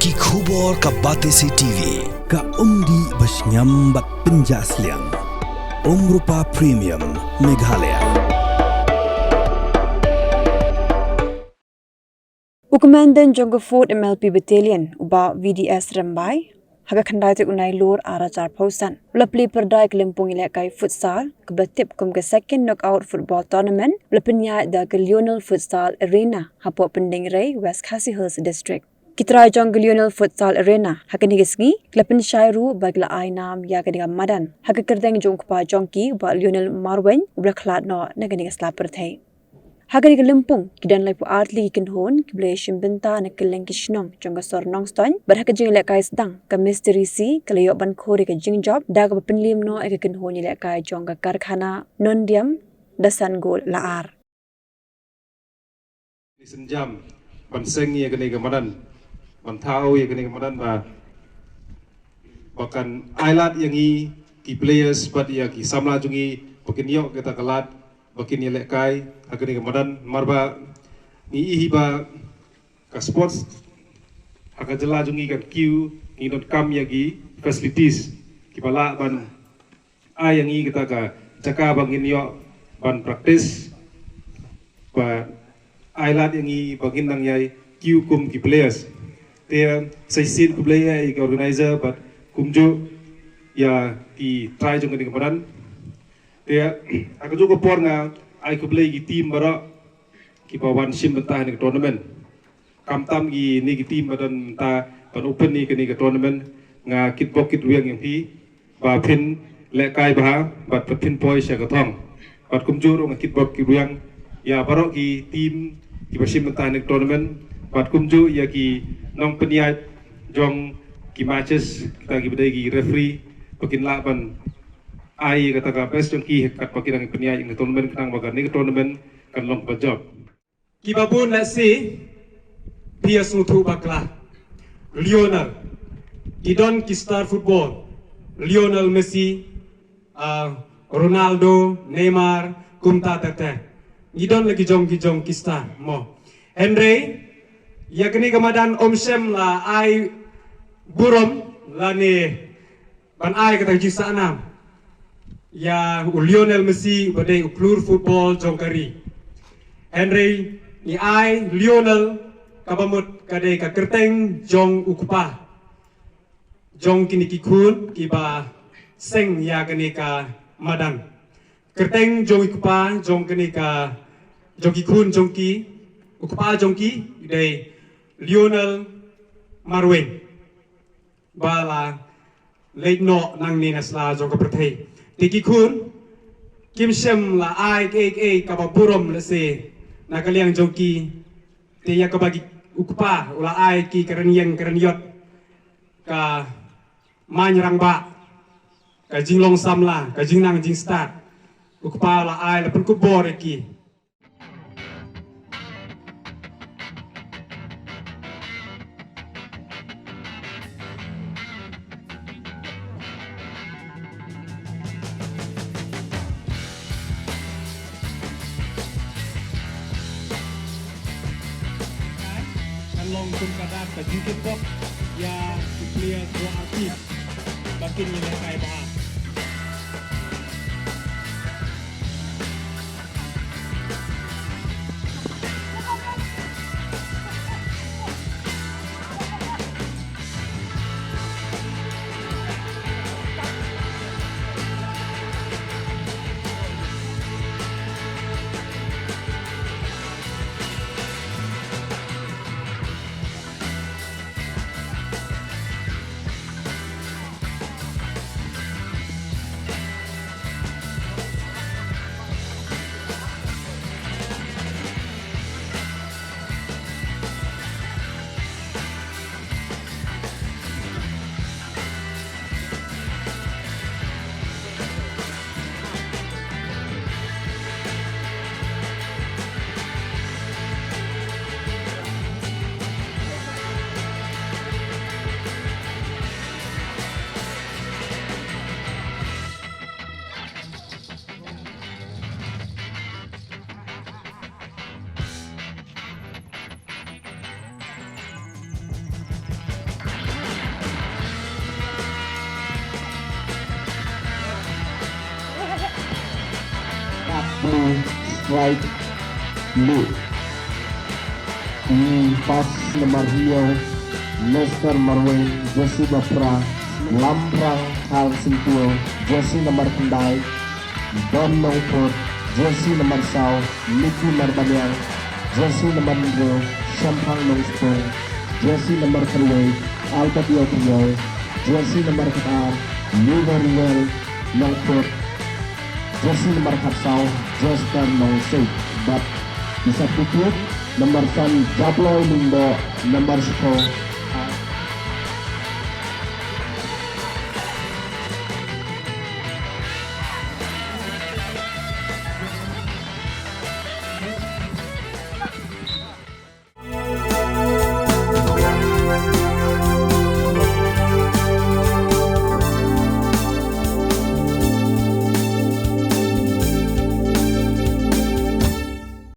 Ki khubor ka Batesi TV ka umdi basnyam bat penjaslian Rupa Premium Meghalaya. Commandant Jonga 4th MLP Battalion uba VDS Rambai haga khandai te unai lor ara char phausan lapli perdai klempung ilekai futsal kebatip kum ke second knockout football tournament lapinya da Lionel Futsal Arena hapo Pyndengrei West Khasi Hills District Kitrai jong Lionel Futsal Arena hakani gesgi klapin shairu bagla ainam ya kaniga madan haga kerdeng jong pa jongki ba Lionel Marwen ubraklat no nagani gesla perthai Hagari Limpung, kidan lai pu artli ikin hon, kiblay shimbenta na kilang kishnong, jonga sornong ston, barhaka jing ilakay sedang, ka mystery si, kalayo ban kore ka jing job, daga pa pinlim no ikin hon ilakay jonga karkhana, nondiam, dasan gol laar. Senjam, ban seng ya kene kemadan, ban tau ya kene kemadan ba, bahkan ailat yang ki players bat ya ki samla jungi, pakin yok kita kelat, bakin ni lekai agni kemadan marba ni ihiba ka sports aga jela jungi kan queue ni don kam yagi facilities kibala ban ayangi kita ka jaka bangin yo ban practice ba ailat yangi bagin nang yai queue kum ki players te saisin ku player ki organizer but kumjo ya ki try jung ni kemadan dia aku juga por nga aku play di team bara kita wan sim bentah ni tournament kamtam gi ni team badan ta ban open ni ke tournament nga kitbok kit wiang yang pi ba pin le kai ba bat pin poi sha ka thong bat kumjur nga kitbok ki wiang ya bara ki team ki basim bentah ni tournament bat kumju ya ki nong peniat jong ki matches kita gi bedai gi referee pakin la ban ai kata ka best jong ki kat pakirang peniai ing tournament kanang bagan ni tournament kan long job ki babun la si PS mutu bakla Lionel idon ki star football Lionel Messi Ronaldo Neymar kumta tete idon lagi jong ki star mo Henry yakni kamadan omsem la ai burom la ni ban ai kata jisa anam ya Lionel Messi badai uklur football jongkari Henry ni ai Lionel kabamut kadai ka kerteng jong ukupa jong kini kikun kiba seng ya kini ka madan kerteng jong ukupa jong kini ka jong kikun jong ki ukupa jong ki dai Lionel Marwen bala late no nang ni nasla jong ka perthai Tiki kun kim shem la ai ke kababurom la se nakaliang jongki te ya kabagi ukpa ula ai ki karanyot ka manyarang ba ka jinglong samla ka jingnang jing start ukpa la ai la pun kubor ki long kum kadang ka jingkit kok ya player dua aktif bakin ni lekai ba Plie strike lead. Pas nomor Rio Lester Marwin jersey Bapra Lamprang Hal Sintuo jersey nomor Kendai Don Nongput jersey nomor Sau Niki Marbanyang jersey nomor Nero Champang Nongspong jersey nomor Terway Albert Yotiyo jersey nomor Qatar Liverpool Nongput jersey nomor Hatsau Jester Nongsei Bat disubstitute nomor San Jabloy Lindo nomor 10